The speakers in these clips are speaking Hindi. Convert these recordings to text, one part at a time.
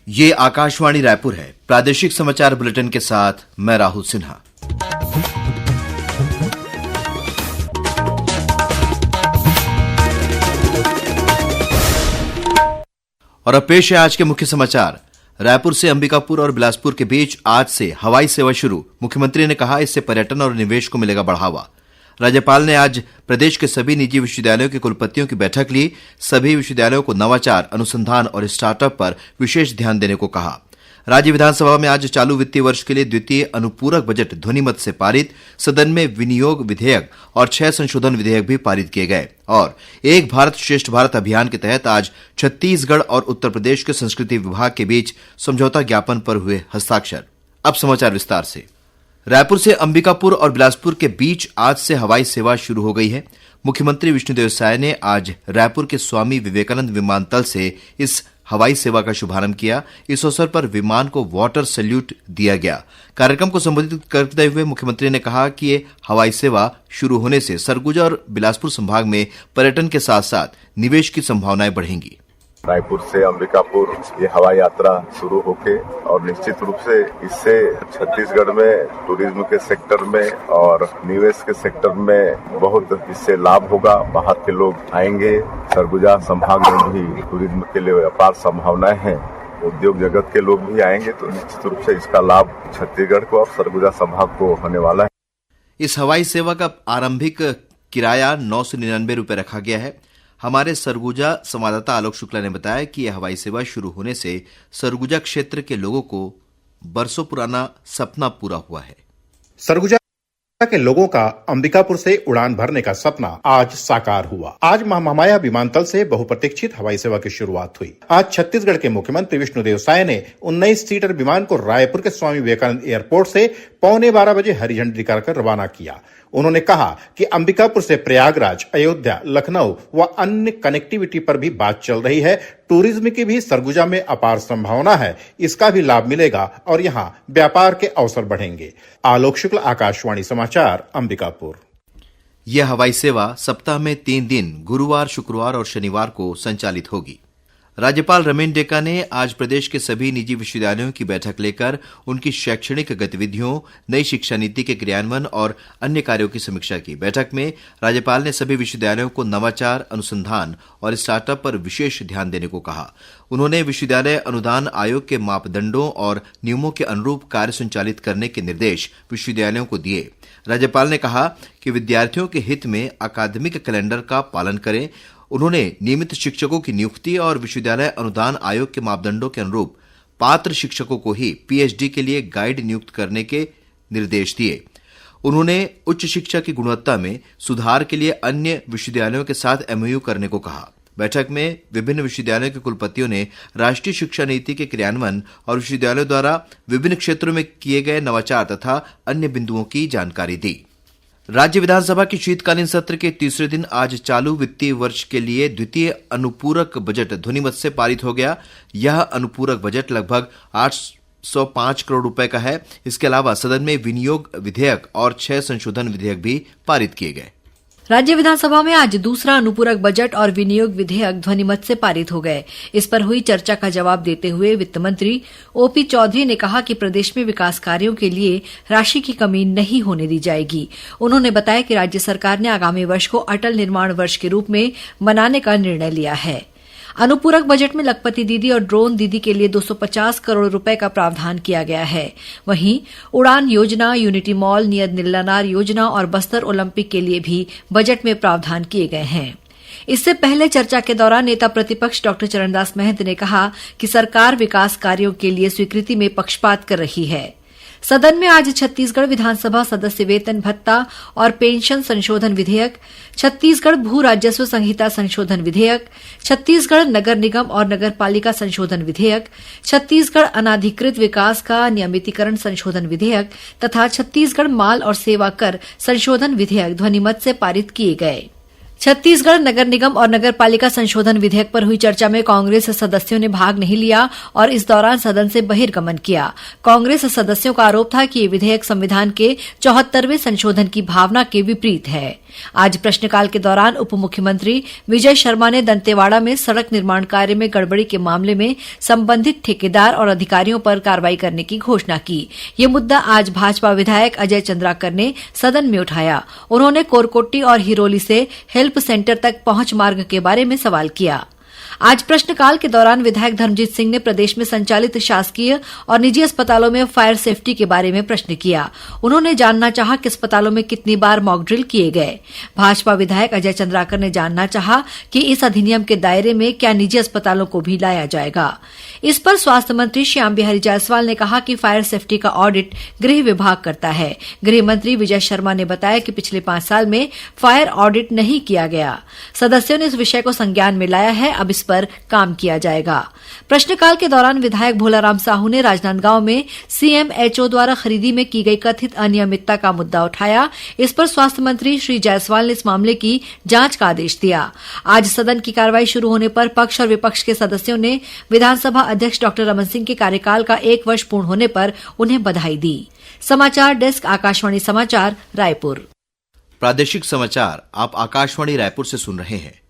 ये आकाशवाणी रायपुर है। प्रादेशिक समाचार बुलेटिन के साथ मैं राहुल सिन्हा। और अब पेश है आज के मुख्य समाचार। रायपुर से अंबिकापुर और बिलासपुर के बीच आज से हवाई सेवा शुरू। मुख्यमंत्री ने कहा, इससे पर्यटन और निवेश को मिलेगा बढ़ावा। राज्यपाल ने आज प्रदेश के सभी निजी विश्वविद्यालयों के कुलपतियों की बैठक ली। सभी विश्वविद्यालयों को नवाचार, अनुसंधान और स्टार्टअप पर विशेष ध्यान देने को कहा। राज्य विधानसभा में आज चालू वित्तीय वर्ष के लिए द्वितीय अनुपूरक बजट ध्वनिमत से पारित। सदन में विनियोग विधेयक और 6 संशोधन विधेयक भी पारित किए गए। और एक भारत श्रेष्ठ भारत अभियान के तहत आज छत्तीसगढ़ और उत्तर प्रदेश के संस्कृति विभाग के बीच समझौता ज्ञापन पर हुए हस्ताक्षर। अब समाचार विस्तार से। रायपुर से अंबिकापुर और बिलासपुर के बीच आज से हवाई सेवा शुरू हो गई है। मुख्यमंत्री विष्णुदेव साय ने आज रायपुर के स्वामी विवेकानंद विमानतल से इस हवाई सेवा का शुभारंभ किया। इस अवसर पर विमान को वाटर सैल्यूट दिया गया। कार्यक्रम को संबोधित करते हुए मुख्यमंत्री ने कहा कि ये हवाई सेवा शुरू होने से सरगुजा और बिलासपुर संभाग में पर्यटन के साथ साथ निवेश की संभावनाएं बढ़ेंगी। रायपुर से अंबिकापुर ये हवाई यात्रा शुरू होके और निश्चित रूप से इससे छत्तीसगढ़ में टूरिज्म के सेक्टर में और निवेश के सेक्टर में बहुत इससे लाभ होगा। बाहर के लोग आएंगे। सरगुजा संभाग में भी टूरिज्म के लिए अपार संभावनाएं हैं। उद्योग जगत के लोग भी आएंगे तो निश्चित रूप से इसका लाभ छत्तीसगढ़ को और सरगुजा संभाग को होने वाला है। इस हवाई सेवा का आरंभिक किराया 999 रुपये रखा गया है। हमारे सरगुजा संवाददाता आलोक शुक्ला ने बताया कि यह हवाई सेवा शुरू होने से सरगुजा क्षेत्र के लोगों को बरसों पुराना सपना पूरा हुआ है। सरगुजा के लोगों का अंबिकापुर से उड़ान भरने का सपना आज साकार हुआ। आज महामाया विमानतल से बहुप्रतीक्षित हवाई सेवा की शुरुआत हुई। आज छत्तीसगढ़ के मुख्यमंत्री विष्णुदेव साय ने 19 सीटर विमान को रायपुर के स्वामी विवेकानंद एयरपोर्ट से 11:15 बजे हरी झंडी दिखाकर रवाना किया। उन्होंने कहा कि अंबिकापुर से प्रयागराज, अयोध्या, लखनऊ व अन्य कनेक्टिविटी पर भी बात चल रही है। टूरिज्म की भी सरगुजा में अपार संभावना है। इसका भी लाभ मिलेगा और यहाँ व्यापार के अवसर बढ़ेंगे। आलोक शुक्ल, आकाशवाणी समाचार, अंबिकापुर। यह हवाई सेवा सप्ताह में 3 दिन गुरुवार, शुक्रवार और शनिवार को संचालित होगी। राज्यपाल रमेन डेका ने आज प्रदेश के सभी निजी विश्वविद्यालयों की बैठक लेकर उनकी शैक्षणिक गतिविधियों, नई शिक्षा नीति के क्रियान्वयन और अन्य कार्यों की समीक्षा की। बैठक में राज्यपाल ने सभी विश्वविद्यालयों को नवाचार, अनुसंधान और स्टार्टअप पर विशेष ध्यान देने को कहा। उन्होंने विश्वविद्यालय अनुदान आयोग के मापदंडों और नियमों के अनुरूप कार्य संचालित करने के निर्देश विश्वविद्यालयों को दिए। राज्यपाल ने कहा कि विद्यार्थियों के हित में अकादमिक कैलेंडर का पालन करें। उन्होंने नियमित शिक्षकों की नियुक्ति और विश्वविद्यालय अनुदान आयोग के मापदंडों के अनुरूप पात्र शिक्षकों को ही पीएचडी के लिए गाइड नियुक्त करने के निर्देश दिए। उन्होंने उच्च शिक्षा की गुणवत्ता में सुधार के लिए अन्य विश्वविद्यालयों के साथ एमओयू करने को कहा। बैठक में विभिन्न विश्वविद्यालयों के कुलपतियों ने राष्ट्रीय शिक्षा नीति के क्रियान्वयन और विश्वविद्यालयों द्वारा विभिन्न क्षेत्रों में किए गए नवाचार तथा अन्य बिंदुओं की जानकारी दी। राज्य विधानसभा की शीतकालीन सत्र के तीसरे दिन आज चालू वित्तीय वर्ष के लिए द्वितीय अनुपूरक बजट ध्वनिमत से पारित हो गया। यह अनुपूरक बजट लगभग 805 करोड़ रुपए का है। इसके अलावा सदन में विनियोग विधेयक और 6 संशोधन विधेयक भी पारित किए गए। राज्य विधानसभा में आज दूसरा अनुपूरक बजट और विनियोग विधेयक ध्वनिमत से पारित हो गए। इस पर हुई चर्चा का जवाब देते हुए वित्त मंत्री ओपी चौधरी ने कहा कि प्रदेश में विकास कार्यों के लिए राशि की कमी नहीं होने दी जाएगी। उन्होंने बताया कि राज्य सरकार ने आगामी वर्ष को अटल निर्माण वर्ष के रूप में मनाने का निर्णय लिया है। अनुपूरक बजट में लखपति दीदी और ड्रोन दीदी के लिए 250 करोड़ रुपए का प्रावधान किया गया है। वहीं उड़ान योजना, यूनिटी मॉल, नियत नीलानार योजना और बस्तर ओलंपिक के लिए भी बजट में प्रावधान किए गए हैं। इससे पहले चर्चा के दौरान नेता प्रतिपक्ष डॉक्टर चरणदास महंत ने कहा कि सरकार विकास कार्यों के लिए स्वीकृति में पक्षपात कर रही है। सदन में आज छत्तीसगढ़ विधानसभा सदस्य वेतन भत्ता और पेंशन संशोधन विधेयक, छत्तीसगढ़ भू राजस्व संहिता संशोधन विधेयक, छत्तीसगढ़ नगर निगम और नगर पालिका संशोधन विधेयक, छत्तीसगढ़ अनाधिकृत विकास का नियमितीकरण संशोधन विधेयक तथा छत्तीसगढ़ माल और सेवा कर संशोधन विधेयक ध्वनिमत से पारित किए गए। छत्तीसगढ़ नगर निगम और नगर पालिका संशोधन विधेयक पर हुई चर्चा में कांग्रेस सदस्यों ने भाग नहीं लिया और इस दौरान सदन से बहिर्गमन किया। कांग्रेस सदस्यों का आरोप था कि ये विधेयक संविधान के 74वें संशोधन की भावना के विपरीत है। आज प्रश्नकाल के दौरान उप मुख्यमंत्री विजय शर्मा ने दंतेवाड़ा में सड़क निर्माण कार्य में गड़बड़ी के मामले में संबंधित ठेकेदार और अधिकारियों पर कार्रवाई करने की घोषणा की। ये मुद्दा आज भाजपा विधायक अजय चंद्राकर ने सदन में उठाया। उन्होंने कोरकोट्टी और हिरोली से हेल्प सेंटर तक पहुंच मार्ग के बारे में सवाल किया। आज प्रश्नकाल के दौरान विधायक धर्मजीत सिंह ने प्रदेश में संचालित शासकीय और निजी अस्पतालों में फायर सेफ्टी के बारे में प्रश्न किया। उन्होंने जानना चाहा कि अस्पतालों में कितनी बार मॉक ड्रिल किए गए। भाजपा विधायक अजय चंद्राकर ने जानना चाहा कि इस अधिनियम के दायरे में क्या निजी अस्पतालों को भी लाया जाएगा। इस पर स्वास्थ्य मंत्री श्याम बिहारी जायसवाल ने कहा कि फायर सेफ्टी का ऑडिट गृह विभाग करता है। गृह मंत्री विजय शर्मा ने बताया कि पिछले 5 साल में फायर ऑडिट नहीं किया गया। सदस्यों ने इस विषय को संज्ञान में लाया है, अब इस पर काम किया जाएगा। प्रश्नकाल के दौरान विधायक भोलाराम साहू ने राजनांदगांव में सीएमएचओ द्वारा खरीदी में की गई कथित अनियमितता का मुद्दा उठाया। इस पर स्वास्थ्य मंत्री श्री जायसवाल ने इस मामले की जांच का आदेश दिया। आज सदन की कार्रवाई शुरू होने पर पक्ष और विपक्ष के सदस्यों ने विधानसभा अध्यक्ष डॉ रमन सिंह के कार्यकाल का 1 वर्ष पूर्ण होने पर उन्हें बधाई दी। समाचार डेस्क, आकाशवाणी समाचार, रायपुर। प्रादेशिक समाचार आप आकाशवाणी रायपुर से सुन रहे हैं।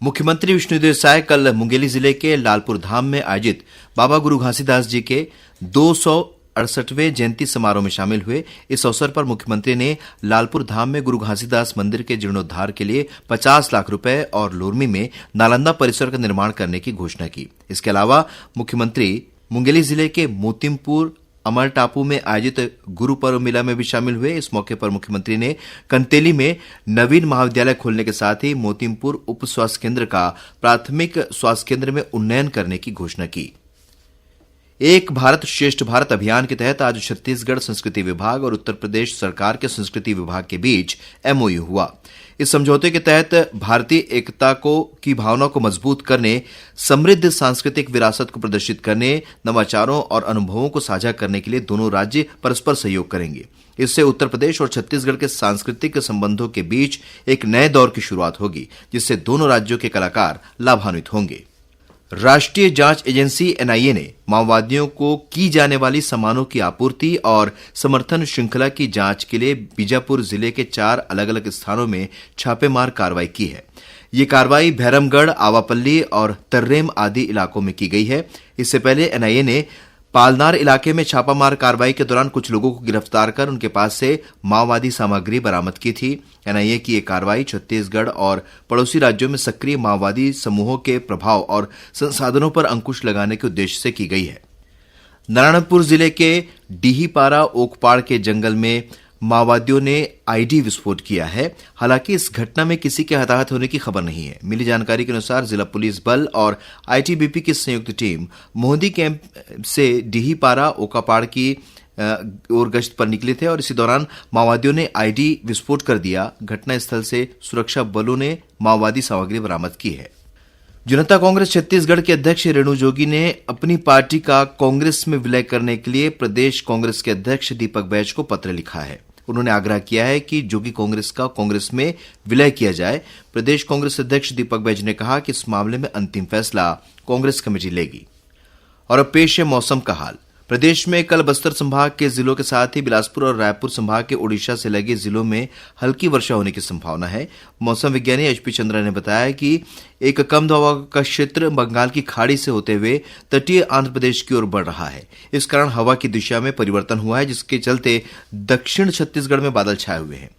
मुख्यमंत्री विष्णुदेव साय कल मुंगेली जिले के लालपुर धाम में आयोजित बाबा गुरु घासीदास जी के 268वें जयंती समारोह में शामिल हुए। इस अवसर पर मुख्यमंत्री ने लालपुर धाम में गुरु घासीदास मंदिर के जीर्णोद्धार के लिए 50 लाख रुपए और लोरमी में नालंदा परिसर का निर्माण करने की घोषणा की। इसके अलावा मुख्यमंत्री मुंगेली जिले के मोतिमपुर अमर टापू में आयोजित गुरु पर्व मेला में भी शामिल हुए। इस मौके पर मुख्यमंत्री ने कंतेली में नवीन महाविद्यालय खोलने के साथ ही मोतिमपुर उप स्वास्थ्य केंद्र का प्राथमिक स्वास्थ्य केंद्र में उन्नयन करने की घोषणा की। एक भारत श्रेष्ठ भारत अभियान के तहत आज छत्तीसगढ़ संस्कृति विभाग और उत्तर प्रदेश सरकार के संस्कृति विभाग के बीच एमओयू हुआ। इस समझौते के तहत भारतीय एकता की भावना को मजबूत करने, समृद्ध सांस्कृतिक विरासत को प्रदर्शित करने, नवाचारों और अनुभवों को साझा करने के लिए दोनों राज्य परस्पर सहयोग करेंगे। इससे उत्तर प्रदेश और छत्तीसगढ़ के सांस्कृतिक संबंधों के बीच एक नए दौर की शुरुआत होगी, जिससे दोनों राज्यों के कलाकार लाभान्वित होंगे। राष्ट्रीय जांच एजेंसी एनआईए ने माओवादियों को की जाने वाली सामानों की आपूर्ति और समर्थन श्रृंखला की जांच के लिए बीजापुर जिले के 4 अलग अलग स्थानों में छापेमार कार्रवाई की है। ये कार्रवाई भैरमगढ़, आवापल्ली और तर्रेम आदि इलाकों में की गई है। इससे पहले एनआईए ने पालनार इलाके में छापामार कार्रवाई के दौरान कुछ लोगों को गिरफ्तार कर उनके पास से माओवादी सामग्री बरामद की थी। एनआईए की यह कार्रवाई छत्तीसगढ़ और पड़ोसी राज्यों में सक्रिय माओवादी समूहों के प्रभाव और संसाधनों पर अंकुश लगाने के उद्देश्य से की गई है। नारायणपुर जिले के डीहीपारा ओकपाड़ के जंगल में माओवादियों ने आईडी विस्फोट किया है। हालांकि इस घटना में किसी के हताहत होने की खबर नहीं है। मिली जानकारी के अनुसार जिला पुलिस बल और आईटीबीपी की संयुक्त टीम मोहदी कैंप से डीहीपारा ओकापाड़ की ओर गश्त पर निकले थे और इसी दौरान माओवादियों ने आईडी विस्फोट कर दिया। घटनास्थल से सुरक्षा बलों ने माओवादी सामग्री बरामद की है। जनता कांग्रेस छत्तीसगढ़ के अध्यक्ष रेणु जोगी ने अपनी पार्टी का कांग्रेस में विलय करने के लिए प्रदेश कांग्रेस के अध्यक्ष दीपक बैज को पत्र लिखा है। उन्होंने आग्रह किया है कि जोगी कांग्रेस का कांग्रेस में विलय किया जाए। प्रदेश कांग्रेस अध्यक्ष दीपक बैज ने कहा कि इस मामले में अंतिम फैसला कांग्रेस कमेटी लेगी। और अब पेश है मौसम का हाल। प्रदेश में कल बस्तर संभाग के जिलों के साथ ही बिलासपुर और रायपुर संभाग के ओडिशा से लगे जिलों में हल्की वर्षा होने की संभावना है। मौसम विज्ञानी एचपी चंद्रा ने बताया कि एक कम दबाव का क्षेत्र बंगाल की खाड़ी से होते हुए तटीय आंध्र प्रदेश की ओर बढ़ रहा है। इस कारण हवा की दिशा में परिवर्तन हुआ है, जिसके चलते दक्षिण छत्तीसगढ़ में बादल छाए हुए हैं।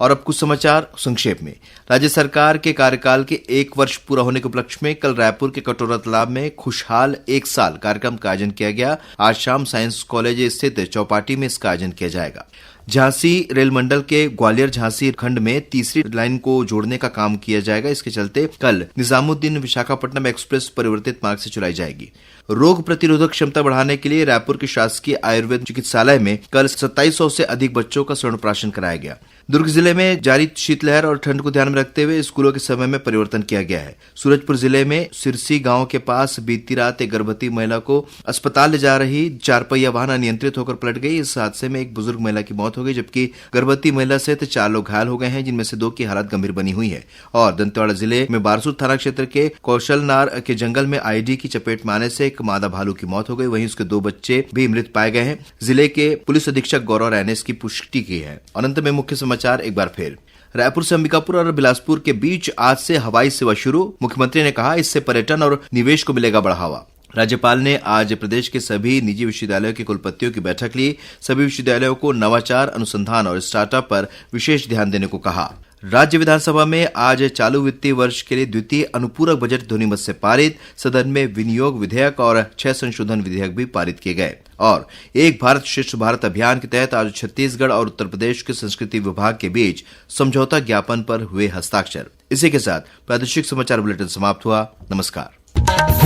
और अब कुछ समाचार संक्षेप में। राज्य सरकार के कार्यकाल के 1 वर्ष पूरा होने के उपलक्ष्य में कल रायपुर के कटोरा तालाब में खुशहाल 1 साल कार्यक्रम का आयोजन किया गया। आज शाम साइंस कॉलेज स्थित चौपाटी में इसका आयोजन किया जाएगा। झांसी रेल मंडल के ग्वालियर झांसी खंड में तीसरी लाइन को जोड़ने का काम किया जाएगा। इसके चलते कल निजामुद्दीन विशाखापट्टनम एक्सप्रेस परिवर्तित मार्ग से चलाई जाएगी। रोग प्रतिरोधक क्षमता बढ़ाने के लिए रायपुर के शासकीय आयुर्वेद चिकित्सालय में कल 2700 से अधिक बच्चों का स्वर्ण प्राशन कराया गया। दुर्ग जिले में जारी शीतलहर और ठंड को ध्यान में रखते हुए स्कूलों के समय में परिवर्तन किया गया है। सूरजपुर जिले में सिरसी गांव के पास बीती रात एक गर्भवती महिला को अस्पताल ले जा रही 4 पहिया वाहन अनियंत्रित होकर पलट गई। इस हादसे में एक बुजुर्ग महिला की मौत हो गई, जबकि गर्भवती महिला सहित 4 लोग घायल हो गए हैं, जिनमें से 2 की हालत गंभीर बनी हुई है। और दंतेवाड़ा जिले में बारसूर थाना क्षेत्र के कौशलनार के जंगल में आईडी की चपेट में आने से एक मादा भालू की मौत हो गई, वहीं उसके 2 बच्चे भी मृत पाए गए हैं। जिले के पुलिस अधीक्षक गौरव राय ने इसकी पुष्टि की है। अनंत में मुख्य समाचार एक बार फिर। रायपुर से अंबिकापुर और बिलासपुर के बीच आज से हवाई सेवा शुरू। मुख्यमंत्री ने कहा, इससे पर्यटन और निवेश को मिलेगा बढ़ावा। राज्यपाल ने आज प्रदेश के सभी निजी विश्वविद्यालयों के कुलपतियों की बैठक ली। सभी विश्वविद्यालयों को नवाचार, अनुसंधान और स्टार्टअप पर विशेष ध्यान देने को कहा। राज्य विधानसभा में आज चालू वित्तीय वर्ष के लिए द्वितीय अनुपूरक बजट ध्वनिमत से पारित। सदन में विनियोग विधेयक और 6 संशोधन विधेयक भी पारित किए गए। और एक भारत श्रेष्ठ भारत अभियान के तहत आज छत्तीसगढ़ और उत्तर प्रदेश के संस्कृति विभाग के बीच समझौता ज्ञापन पर हुए हस्ताक्षर। इसी के साथ प्रादेशिक समाचार बुलेटिन समाप्त हुआ। नमस्कार।